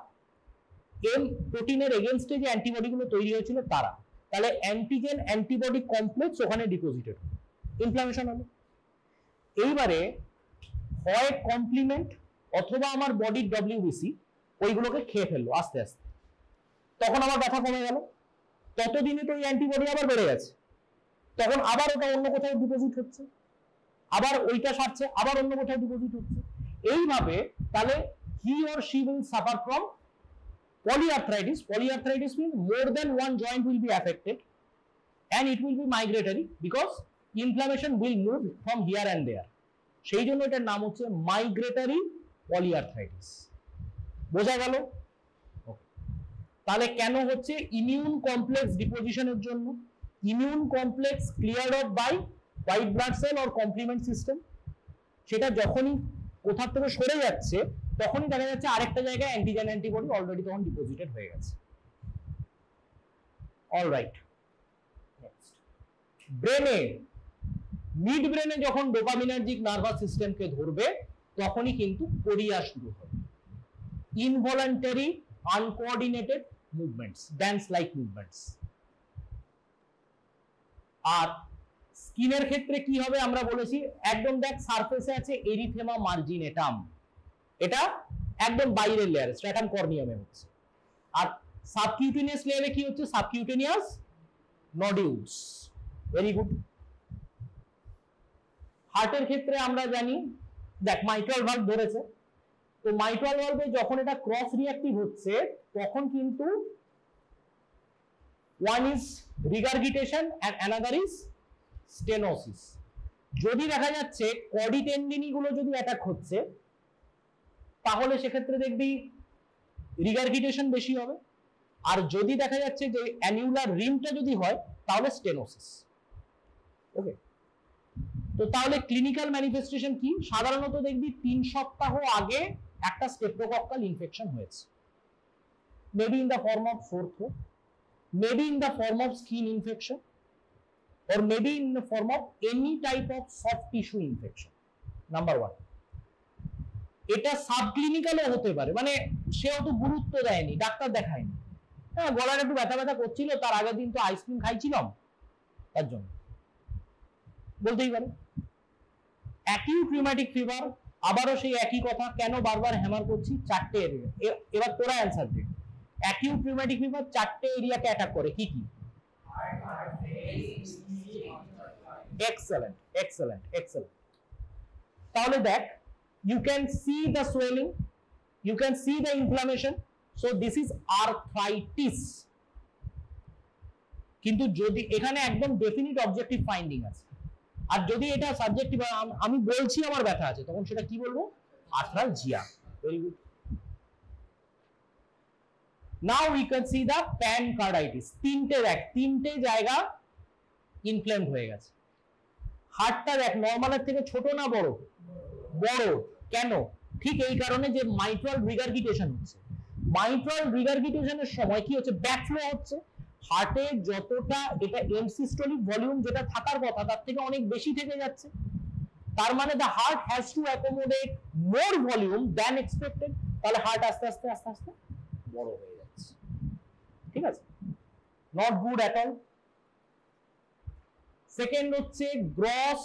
এম প্রোটিনের এগেনস্টে যে অ্যান্টিবডিগুলো তৈরি হয়েছিল তারা, তাহলে অ্যান্টিজেন অ্যান্টিবডি কমপ্লেক্স ওখানে ডিপোজিটেড হবে, ইনফ্লামেশন হলো। এইবারে হয় কমপ্লিমেন্ট অথবা আমার বডির ডব্লিউবিসি ওইগুলোকে খেয়ে ফেললো আস্তে আস্তে, তখন আমার ব্যথা কমে গেল, ততদিনে তো ওই অ্যান্টিবডি আবার বেড়ে গেছে, তখন আবার ওটা অন্য কোথাও ডিপোজিট হচ্ছে, আবার ওইটা সারছে, আবার অন্য কোথাও ডিপোজিট হচ্ছে। এইভাবে তাহলে he or she will suffer from polyarthritis. Polyarthritis means more than one joint will be affected and it will be migratory because inflammation will move from here and there. সেই জন্য এটার নাম হচ্ছে মাইগ্রেটরি পলিআর্থ্রাইটিস। বোঝা গেল? তাহলে কেন হচ্ছে? ইমিউন কমপ্লেক্স ডিপোজিশনের জন্য। Immune complex clear off by white blood cell or complement system, সেটা যখনই কোথা থেকে সরে যাচ্ছে তখনই দেখা যাচ্ছে আরেকটা জায়গায় অ্যান্টিজেন অ্যান্টিবডি অলরেডি তখন ডিপোজিটেড হয়ে গেছে। অলরাইট, নেক্সট ব্রেনে, মিড ব্রেনে যখন ডোপামিনার্জিক নার্ভাস সিস্টেমকে ধরবে তখনই কিন্তু কোরিয়া শুরু হবে, involuntary আনকোঅর্ডিনেটেড movements, dance like movements. আর স্কিনের ক্ষেত্রে কি হবে আমরা বলেছি, একদম দেখ সারফেসে আছে এরিথেমা মার্জিনেটাম, এটা একদম বাইরের লেয়ার, স্ট্র্যাটাম কর্নিয়ামে হচ্ছে। আর সাবকিউটেনিয়াস লেয়ারে কি হচ্ছে? Subcutaneous nodules. Very good. হার্টের ক্ষেত্রে আমরা জানি, দেখ মাইট্রাল ভালভ ধরেছে, তো মাইট্রাল ভালভে যখন এটা ক্রস রিঅ্যাক্টিভ হচ্ছে তখন কিন্তু one is regurgitation and another is stenosis. যদি দেখা যাচ্ছে কডি টেন্ডিনি গুলো যদি অ্যাটাক হচ্ছে তাহলে সেক্ষেত্রে দেখবি রিগার্গিটেশন বেশি হবে, আর যদি দেখা যাচ্ছে যে অ্যানিউলার রিমটা যদি হয় তাহলে স্টেনোসিস। ওকে, তো তাহলে ক্লিনিক্যাল ম্যানিফেস্টেশন কি? সাধারণত দেখবি 3 সপ্তাহ আগে একটা স্টেপ্টোকক্কাল ইনফেকশন হয়েছে, maybe in the form of Soar throat, maybe in the form of skin infection or maybe in the form of any type of soft tissue infection. Number 1, এটা সাবক্লিনিক্যালও হতে পারে, মানে সে অত গুরুত্ব দেয়নি, ডাক্তার দেখায়নি, হ্যাঁ গলার একটু ব্যথা ব্যথা করছিল, তার আগের দিন তো আইসক্রিম খাইছিলাম তার জন্য, বলতেই পারে। অ্যাকিউট রিউম্যাটিক ফিভার, আবারও সেই একই কথা, কেন বারবার হ্যামার করছি? 4টে এরিয়া। এবার তোরা অ্যান্সার দে। অ্যাকিউট রিউম্যাটিক ফিভার 4টে এরিয়াকে অ্যাটাক করে, কি কি? Excellent, excellent, excellent. তাহলে দেখ, you can see the swelling, you can see the inflammation, so this is arthritis. কিন্তু যদি এখানে একদম ডেফিনিট অবজেক্টিভ ফাইন্ডিং আছে, আর যদি এটা সাবজেক্টিভ, আমি বলছি আমার ব্যথা আছে, তখন সেটা কি বলবো? Arthralgia. Very good. Now we can see the pancarditis. তিনটে জায়গা ইনফ্লেমড হয়ে গেছে। হার্টটা দেখ নরমালের থেকে ছোট না বড়? বড়। কেন? ঠিক এই কারণে যে মাইট্রাল রিগার্গিটেশন হচ্ছে। মাইট্রাল রিগার্গিটেশনের সময় কি হচ্ছে? ব্যাকফ্লো হচ্ছে। হার্টে যতটা এটা এমসিস্টোলিক ভলিউম যেটা থাকার কথা তার থেকে অনেক বেশি থেকে যাচ্ছে, তার মানে the heart has to accommodate more volume than expected, তাহলে হার্ট আস্তে আস্তে আস্তে আস্তে বড় হয়ে যাচ্ছে। ঠিক আছে, not good at all. Second হচ্ছে গ্রস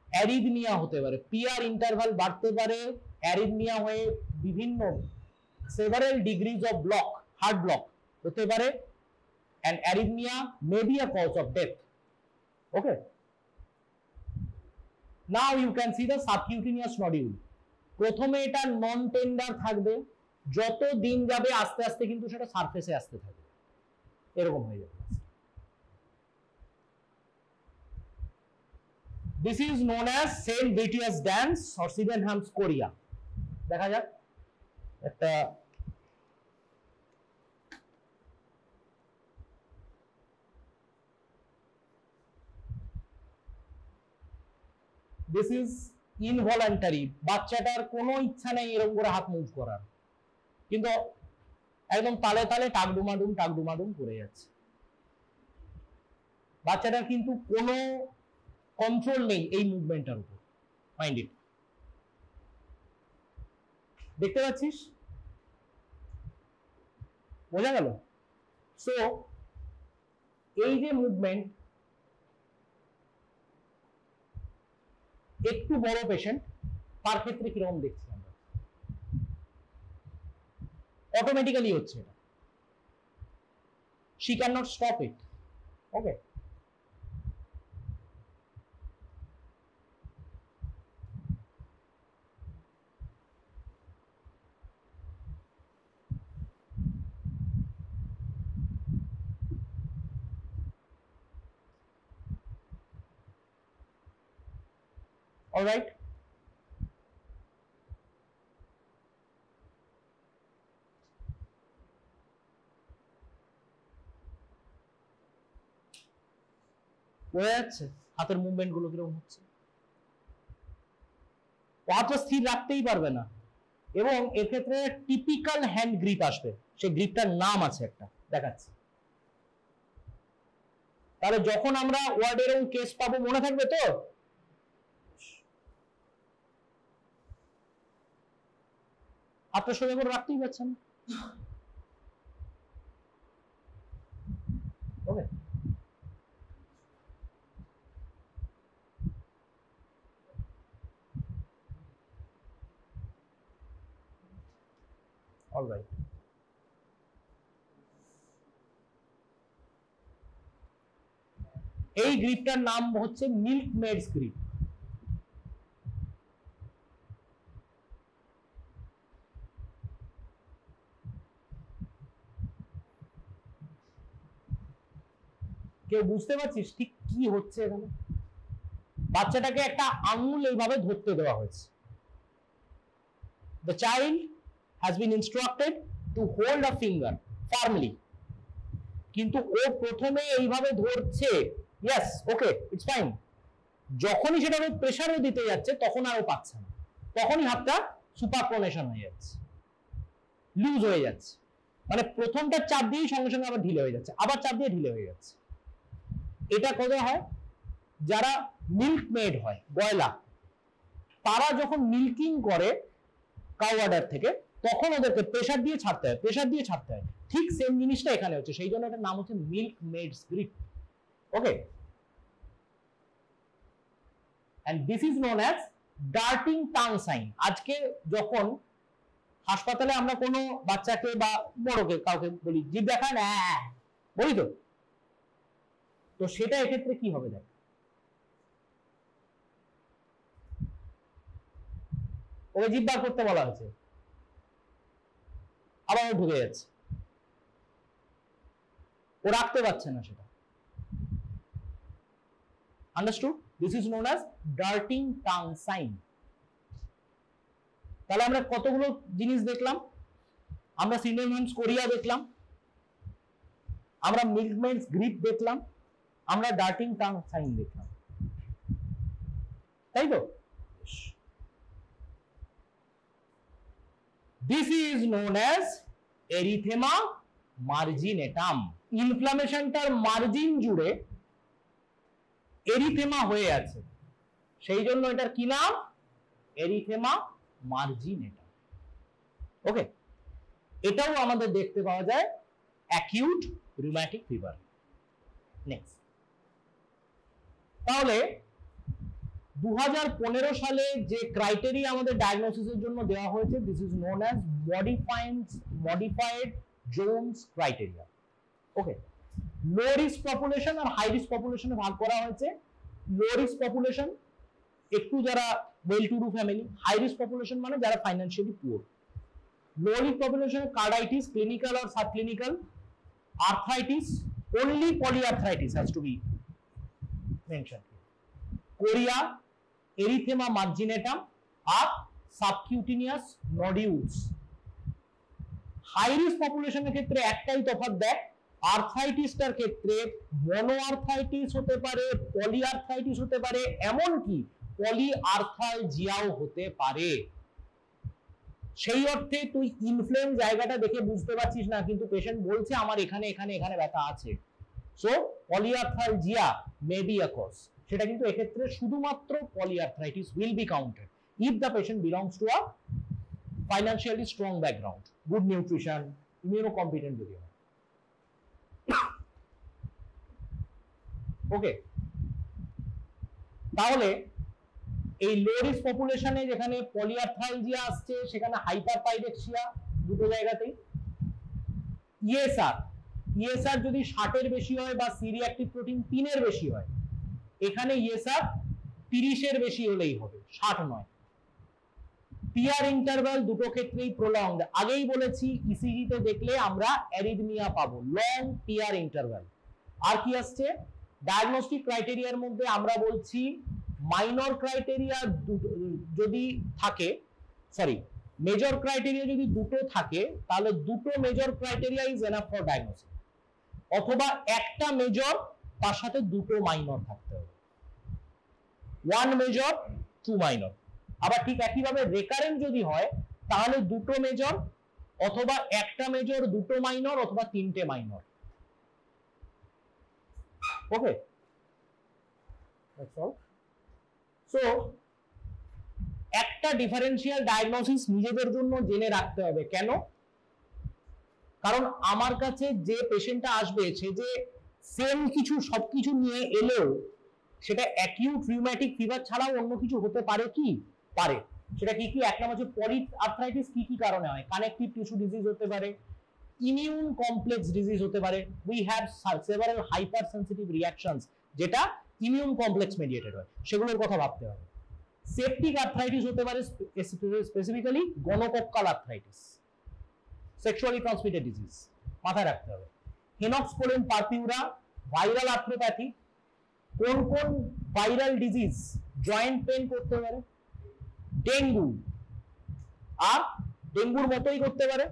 অ্যারিথমিয়া হতে পারে, পিআর ইন্টারভাল বাড়তে পারে, অ্যারিথমিয়া হয়ে বিভিন্ন several degrees of block, heart block হতে পারে, and arrhythmia may be a cause of death. Okay, now you can see the subcutaneous nodule. প্রথমে এটা নন টেন্ডার থাকবে, যত দিন যাবে আস্তে আস্তে কিন্তু সেটা সারফেসে আসতে থাকবে, এরকম হয়ে যাবে। This is known as Saint Vitus dance or Sydenham's chorea. দেখা যাক একটা this is involuntary, বাচ্চাটার কোনো ইচ্ছা নেই এরকম করে হাত মুভ করার, কিন্তু একদম তালে তালে টাকডুমাডুম করে যাচ্ছে। বাচ্চাটার কিন্তু কোনো কন্ট্রোল নেই এই মুভমেন্টটার উপর, মাইন্ড ইট। দেখতে পাচ্ছিস? বোঝা গেল? সো এই যে মুভমেন্ট, একটু বড় পেশেন্ট তার ক্ষেত্রে কিরকম দেখছি আমরা, অটোমেটিক্যালি হচ্ছে এটা, she cannot stop it. Okay, all right. বোঝা যাচ্ছে হাতের মুভমেন্ট গুলো কিরকম হচ্ছে? হাতটা স্থির রাখতেই পারবে না, এবং এক্ষেত্রে টিপিক্যাল হ্যান্ড গ্রিপ আসবে। সেই গ্রিপটার নাম আছে একটা, দেখাচ্ছি। তাহলে যখন আমরা ওয়ার্ডের এবং কেস পাবো মনে থাকবে তো? হাতটা সোজা করে রাখতেই পারছেন। ওকে, all right. এই গ্রিপটার নাম হচ্ছে মিল্কমেডস গ্রিপ। কেউ বুঝতে পারছিস ঠিক কি হচ্ছে এখানে? বাচ্চাটাকে একটা আঙুল এইভাবে ধরতে দেওয়া হয়েছে। The child has been instructed to hold a finger firmly, কিন্তু ও প্রথমে এইভাবে ধরছে, yes, okay, it's fine. যখনই সেটা প্রেসারও দিতে যাচ্ছে তখন আর ও পাচ্ছে না, তখনই হাতটা সুপারপোনেশন হয়ে যাচ্ছে, লুজ হয়ে যাচ্ছে। মানে প্রথমটা চাপ দিয়েই সঙ্গে সঙ্গে আবার ঢিলে হয়ে যাচ্ছে, আবার চাপ দিয়ে ঢিলে হয়ে যাচ্ছে। এটা কত হয়? যারা মিল্কমেড হয়, গয়লা, তারা যখন মিল্কিং করে কাউ অর্ডার থেকে, তখন ওদেরকে প্রেসার দিয়ে ছাড়তে হয়, প্রেসার দিয়ে ছাড়তে হয়। ঠিক সেম জিনিসটা এখানে হচ্ছে, সেই জন্য এটার নাম হচ্ছে milkmaid's grip. Okay, and this is known as darting tongue sign. আজকে যখন হাসপাতালে আমরা কোনো বাচ্চাকে বা বড়কে কাউকে বলি জিভ দেখান, বলি তো, তো সেটা এক্ষেত্রে কি হবে? দেখ, ওকে জিভ বার করতে বলা হয়েছে, আবার ও ঢুকে যাচ্ছে, ও রাখতে পারছে না সেটা। Understood? This is known as darting tongue sign. তাহলে আমরা কতগুলো জিনিস দেখলাম, আমরা সিনোনিমস কোরিয়া দেখলাম, আমরা মিল্কমেডস গ্রিপ দেখলাম, আমরা ডার্টিং টাং সাইন দেখলাম, তাই তো? This is known as erythema marginatum. ইনফ্লামেশনটার মার্জিন জুড়ে এরিথেমা হয়ে আছে, সেই জন্য এটার কি নাম? Erythema marginatum. ওকে, এটাও আমাদের দেখতে পাওয়া যায় অ্যাকিউট রুম্যাটিক ফিভার। নেক্সট, তাহলে 2015 সালে যে ক্রাইটেরিয়া আমাদের ডায়াগনোসিসের জন্য দেওয়া হয়েছে, this is known as modified Jones criteria. Okay, low risk population আর হাই রিস্ক পপুলেশনে ভাগ করা হয়েছে। লো রিস্ক পপুলেশন একটু যারা well to do family, high risk population মানে যারা ফাইন্যান্সিয়ালি পুয়ার। লো রিস্ক পপুলেশনে কার্ডাইটিস, ক্লিনিক্যাল আর subclinical, arthritis, only polyarthritis has to be mentioned, chorea, erythema marginatum আর সাবকিউটিনিয়াস নোডিউলস। হাই রিস্ক পপুলেশনের ক্ষেত্রে একটাই তফাৎ দেয়, আর্থ্রাইটিসটার ক্ষেত্রে মনো আর্থ্রাইটিস হতে পারে, পলি আর্থ্রাইটিস হতে পারে, এমনকি পলি আর্থ্রালজিয়াও হতে পারে। সেই অর্থে তুই ইনফ্লেম জায়গাটা দেখে বুঝতে পারছিস না, কিন্তু পেশেন্ট বলছে আমার এখানে এখানে এখানে ব্যথা আছে, so polyarthralgia may be a cause. সেটা কিন্তু এক্ষেত্রে শুধুমাত্র polyarthritis will be counted if the patient belongs to a financially strong background, good nutrition, immunocompetent যদি হয়। ওকে, তাহলে এই লো রিস্ক পপুলেশনে যেখানে পলিআর্থ্রালজিয়া আসছে সেখানে হাইপারপাইরেক্সিয়া দুটো জায়গাতেই। ইএসআর যদি 60 এর বেশি হয় বা সি রিঅ্যাক্টিভ প্রোটিন 3 এর বেশি হয়, এখানে ইএসআর 30 এর বেশি হলেই হবে, 60 নয়। পিআর ইন্টারভাল দুটো ক্ষেত্রেই প্রলংড, আগেই বলেছি ইসিজি তে দেখলে আমরা অ্যারিথমিয়া পাবো, লং পিআর ইন্টারভাল। আর কি আসছে ডায়াগনস্টিক ক্রাইটেরিয়ার মধ্যে আমরা বলছি মাইনর ক্রাইটেরিয়া যদি থাকে, সরি মেজর ক্রাইটেরিয়া যদি দুটো থাকে তাহলে দুটো major criteria is enough for diagnosis, অথবা একটা মেজর তার সাথে দুটো মাইনর থাকতে হবে, ওয়ান মেজর টু মাইনর। আবার ঠিক একইভাবে রেকারেন্ট যদি হয় তাহলে দুটো মেজর অথবা একটা মেজর দুটো মাইনর অথবা তিনটে minor. Okay, that's all. So একটা ডিফারেন্সিয়াল ডায়াগনোসিস নিজেদের জন্য জেনে রাখতে হবে। কেন? কারণ আমার কাছে যে পেশেন্টটা আসবে সে যে সেম কিছু সবকিছু নিয়ে এলেও সেটা অ্যাকিউট রিউম্যাটিক ফিভার ছাড়াও অন্য কিছু হতে পারে কি পারে। সেটা কি কি? এক নম্বর হচ্ছে পলিআর্থ্রাইটিস কি কি কারণে হয়, কানেকটিভ টিস্যু ডিজিজ হতে পারে, ইমিউন কমপ্লেক্স ডিজিজ হতে পারে, we have several hyper sensitive reactions যেটা ইমিউন কমপ্লেক্স মেডিয়েটেড হয়, সেগুলোর কথা ভাবতে হবে। সেপটিক আর্থ্রাইটিস হতে পারে, specifically gonococcal arthritis, sexually transmitted disease, মাথায় রাখতে হবে। হেনক্স পোলেন পারপিউরা, ভাইরাল আর্থ্রোপ্যাথি, কোন কোন ভাইরাল ডিজিজ জয়েন্ট পেন করতে পারে, ডেঙ্গু, আর ডেঙ্গুর মতোই করতে পারে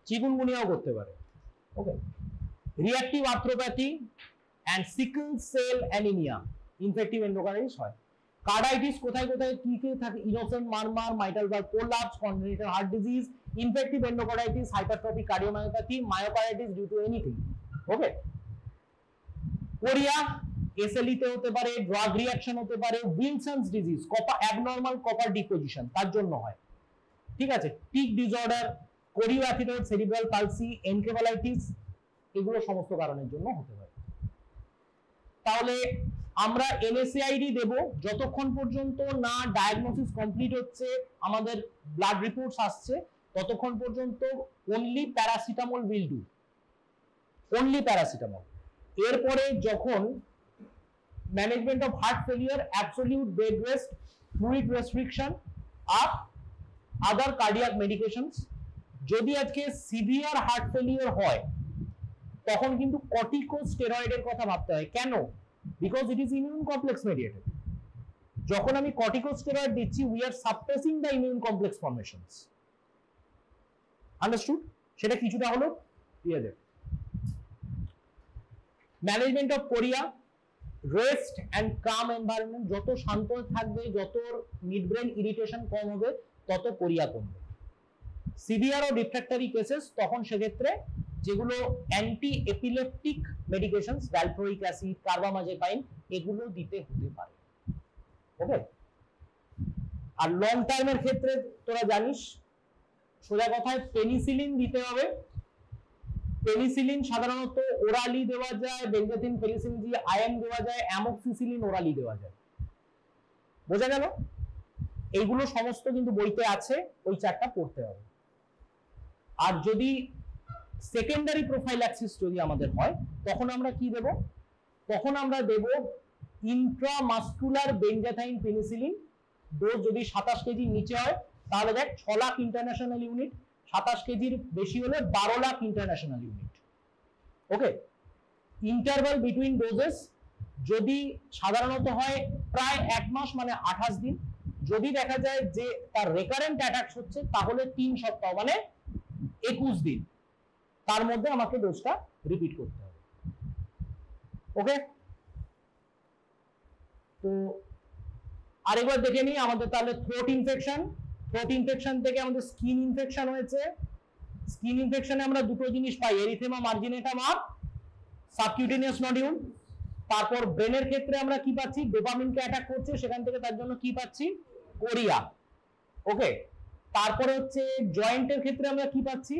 চিকুনগুনিয়াও করতে পারে। Okay, reactive arthropathy and sickle cell anaemia, infective endocarditis হয়। কার্ডাইটিস কোথায় কোথায় কি কি থাকে? Innocent murmur, mitral valve collapse, congenital heart disease, infective endocarditis, hypertrophic cardiomyopathy, myocarditis due to anything. Okay, chorea SLE তে হতে পারে, ড্রাগ রিঅ্যাকশন হতে পারে, Wilson's disease, copper abnormal copper deposition তার জন্য হয়। ঠিক আছে, tic disorder, choreoathetoid cerebral palsy, encephalitis, এগুলো সমস্ত কারণের জন্য হতে পারে। তাহলে আমরা এনএসএআইডি দেব যতক্ষণ পর্যন্ত না ডায়াগনোসিস কমপ্লিট হচ্ছে, আমাদের ব্লাড রিপোর্টস আসছে, ততক্ষণ পর্যন্ত only paracetamol will do, only paracetamol. এরপরে যখন management of heart failure, absolute bed rest, fluid restriction আর আদার কার্ডিয়াক মেডিকেশনস। যদি আজকে সিভিয়ার হার্ট ফেলিয়ার হয় তখন কিন্তু কর্টিকোস্টেরয়েডের কথা ভাবতে হয়। কেন? Because it is immune complex mediated. যখন আমি কর্টিকোস্টেরয়েড দিচ্ছি we are suppressing the immune complex formations. Understood? সেটা কিছুটা হলো দিয়ে দেব। Management of chorea, rest and calm environment, যত শান্ত থাকবে, যত মিড ব্রেন ইরিটেশন কম হবে, তত কোরিয়া কমবে। সিভিয়ার ও রিফ্র্যাক্টরি কেসেস, তখন সেক্ষেত্রে যেগুলো anti epileptic medications, valproic acid, carbamazepine, এগুলো দিতে হতে পারে। ওকে, আর লং টাইমের ক্ষেত্রে তোরা জানিস সোজা কথায় পেনিসিলিন দিতে হবে। পেনিসিলিন সাধারণত ওরালি দেওয়া যায়, বেনজাথিন পেনিসিলিন দিয়ে আয়ন দেওয়া যায়, অ্যামোক্সিসিলিন ওরালি দেওয়া যায়। বোঝা গেল? এইগুলো সমস্ত কিন্তু বইতে আছে, ওই চারটা পড়তে হবে। আর যদি সেকেন্ডারি প্রোফাইল্যাক্সিস যদি আমাদের হয় তখন আমরা কি দেব? তখন আমরা দেব ইন্ট্রামাস্কুলার বেনজাথাইন পেনিসিলিন। ডোজ যদি 27 কেজির নিচে হয় তাহলে দেখ 6 লাখ ইন্টারন্যাশনাল ইউনিট, 27 কেজির বেশি হলে 12 লাখ ইন্টারন্যাশনাল ইউনিট। ওকে, ইন্টারভাল বিটুইন ডোজেস যদি সাধারণত হয় প্রায় 1 মাস মানে 28 দিন। যদি দেখা যায় যে তার রেকারেন্ট অ্যাটাকস হচ্ছে তাহলে 3 সপ্তাহ মানে 21 দিন, তার মধ্যে আমাকে ডোজটা রিপিট করতে হবে। ওকে, তো আরেকবার দেখে নিই আমাদের তাহলে থ্রোট ইনফেকশন থেকে আমাদের স্কিন ইনফেকশন হয়েছে। স্কিন ইনফেকশনে আমরা দুটো জিনিস পাই, এরিথেমা মার্জিনেটাম আর সাবকিউটেনিয়াস নডিউল। তারপর ব্রেনের ক্ষেত্রে আমরা কি পাচ্ছি, ডোপামিনকে অ্যাটাক করছে, সেখান থেকে তার জন্য কি পাচ্ছি, কোরিয়া। ওকে, তারপরে হচ্ছে জয়েন্টের ক্ষেত্রে আমরা কি পাচ্ছি,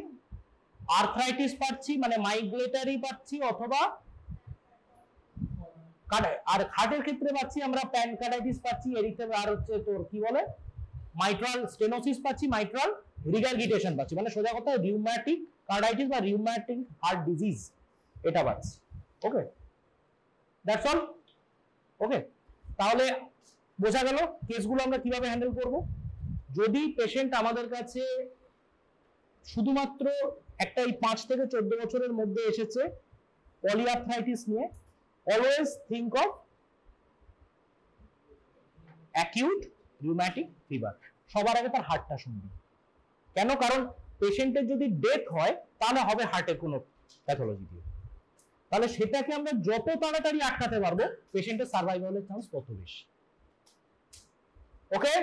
আর্থ্রাইটিস পাচ্ছি, মানে মাইগ্রেটারি পাচ্ছি, অথবা আর হার্টের ক্ষেত্রে পাচ্ছি আমরা প্যানকার্ডাইটিস পাচ্ছি, এরিথেমা, আর হচ্ছে তোর কি বলে মাইট্রাল স্টেনোসিস পাচ্ছি, মাইট্রাল রিগার্গিটেশন পাচ্ছি, মানে সোজা কথা রিউম্যাটিক কার্ডাইটিস বা রিউম্যাটিক হার্ট ডিজিজ এটা পাচ্ছি। ওকে, দ্যাটস অল। ওকে, তাহলে বোঝা গেল কেসগুলো আমরা কিভাবে হ্যান্ডেল করব। যদি পেশেন্ট আমাদের কাছে শুধুমাত্র একটা এই 5 থেকে 14 বছরের মধ্যে এসেছে পলিআর্থ্রাইটিস নিয়ে, always think of acute rheumatic fever. সবার আগে তার হার্টটা শুনবি। কেন? কারণ পেশেন্টের যদি ডেথ হয় তাহলে হবে হার্টের কোনো প্যাথোলজি দিয়ে, তাহলে সেটাকে আমরা যত তাড়াতাড়ি আটকাতে পারবো পেশেন্টের সার্ভাইভালের চান্স তত বেশি। ওকে।